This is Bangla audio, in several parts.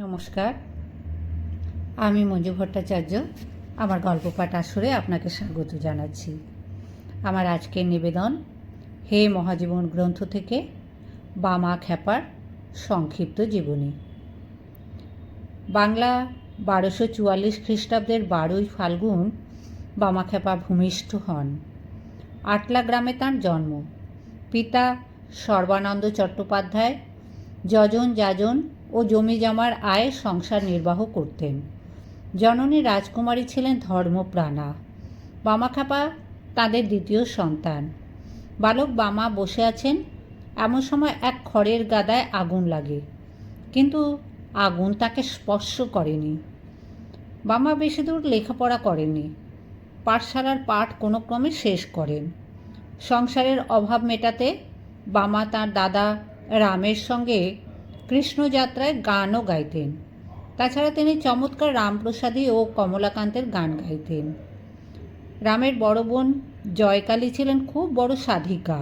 নমস্কার, আমি মঞ্জু ভট্টাচার্য। আমার গল্প পাঠ আসরে আপনাকে স্বাগত জানাচ্ছি। আমার আজকের নিবেদন হে মহাজীবন গ্রন্থ থেকে বামা খ্যাপার সংক্ষিপ্ত জীবনী। বাংলা 1244 খ্রিস্টাব্দের 12ই ফাল্গুন বামা খ্যাপা ভূমিষ্ঠ হন। আটলা গ্রামে তাঁর জন্ম। পিতা সর্বানন্দ চট্টোপাধ্যায় যজন যাজন ও জমি জমার আয়ে সংসার নির্বাহ করতেন। জননী রাজকুমারী ছিলেন ধর্মপ্রাণা। বামা খ্যাপা তাঁদের দ্বিতীয় সন্তান। বালক বামা বসে আছেন, এমন সময় এক খড়ের গাদায় আগুন লাগে, কিন্তু আগুন তাকে স্পর্শ করেনি। বামা বেশি দূর লেখাপড়া করেননি। পাঠশালার পাঠ কোনো ক্রমে শেষ করেন। সংসারের অভাব মেটাতে বামা তাঁর দাদা রামের সঙ্গে কৃষ্ণযাত্রায় গানও গাইতেন। তাছাড়া তিনি চমৎকার রামপ্রসাদী ও কমলাকান্তের গান গাইতেন। রামের বড় বোন জয়কালী ছিলেন খুব বড় সাধিকা।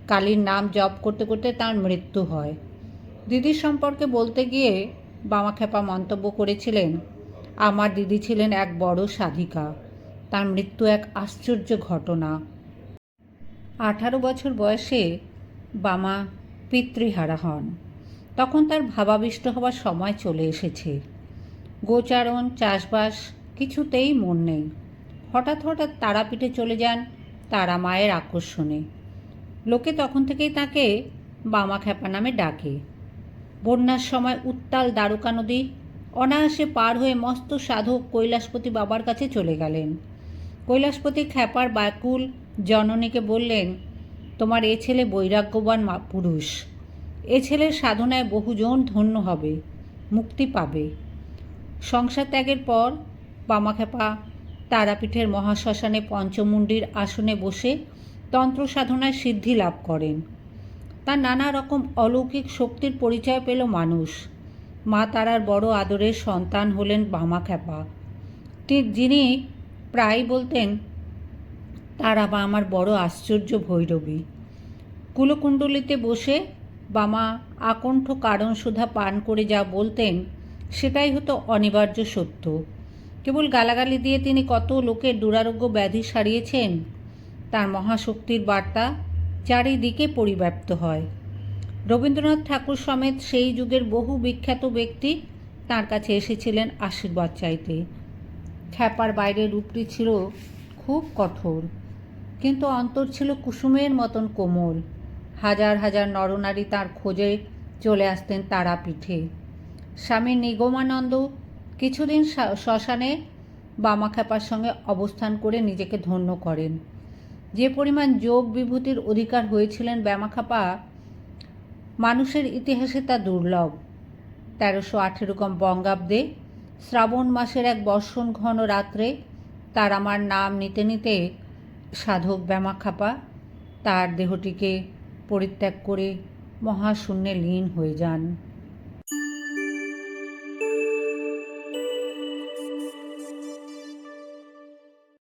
কালীর নাম জপ করতে করতে তাঁর মৃত্যু হয়। দিদির সম্পর্কে বলতে গিয়ে বামা খ্যাপা মন্তব্য করেছিলেন, আমার দিদি ছিলেন এক বড় সাধিকা, তার মৃত্যু এক আশ্চর্য ঘটনা। 18 বছর বয়সে বামা পিতৃহারা হন। তখন তার ভাবাবিষ্ট হওয়ার সময় চলে এসেছে। গোচারণ, চাষবাস কিছুতেই মন নেই। হঠাৎ হঠাৎ তারাপীঠে চলে যান তারা মায়ের আকর্ষণে। লোকে তখন থেকেই তাকে বামা খ্যাপা নামে ডাকে। বন্যার সময় উত্তাল দ্বারকা নদী অনায়াসে পার হয়ে মস্ত সাধক কৈলাসপতি বাবার কাছে চলে গেলেন। কৈলাসপতি খ্যাপার ব্যাকুল জননীকে বললেন, তোমার এ ছেলে বৈরাগ্যবান পুরুষ। এ ছেলের সাধনায় বহুজন ধন্য হবে, মুক্তি পাবে। সংসার ত্যাগের পর বামা খ্যাপা তারাপীঠের মহাশ্মশানে পঞ্চমুণ্ডির আসনে বসে তন্ত্র সাধনায় সিদ্ধি লাভ করেন। তার নানা রকম অলৌকিক শক্তির পরিচয় পেল মানুষ। মা তারার বড় আদরের সন্তান হলেন বামা খ্যাপা, যিনি প্রায় বলতেন, তারা বা আমার বড় আশ্চর্য ভৈরবী। কুলকুণ্ডলিতে বসে বামা আকণ্ঠ কারণ সুধা পান করে যা বলতেন সেটাই হতো অনিবার্য সত্য। কেবল গালাগালি দিয়ে তিনি কত লোকের দুরারোগ্য ব্যাধি সারিয়েছেন। তার মহাশক্তির বার্তা চারিদিকে পরিব্যাপ্ত হয়। রবীন্দ্রনাথ ঠাকুর সমেত সেই যুগের বহু বিখ্যাত ব্যক্তি তার কাছে এসেছিলেন আশীর্বাদ চাইতে। খ্যাপার বাইরের রূপটি ছিল খুব কঠোর, কিন্তু অন্তর ছিল কুসুমের মতন কোমল। হাজার হাজার নরনারী তাঁর খোঁজে চলে আসতেন তারাপীঠে। স্বামী নিগমানন্দ কিছুদিন শ্মশানে বামা খ্যাপার সঙ্গে অবস্থান করে নিজেকে ধন্য করেন। যে পরিমাণ যোগ বিভূতির অধিকার হয়েছিলেন বামা খ্যাপা, মানুষের ইতিহাসে তা দুর্লভ। 1318 বঙ্গাব্দে শ্রাবণ মাসের এক বর্ষণ ঘন রাত্রে তার আমার নাম নিতে নিতে সাধক বামা খ্যাপা তার দেহটিকে পরিত্যাগ করে মহাশূন্যে লীন হয়ে যান।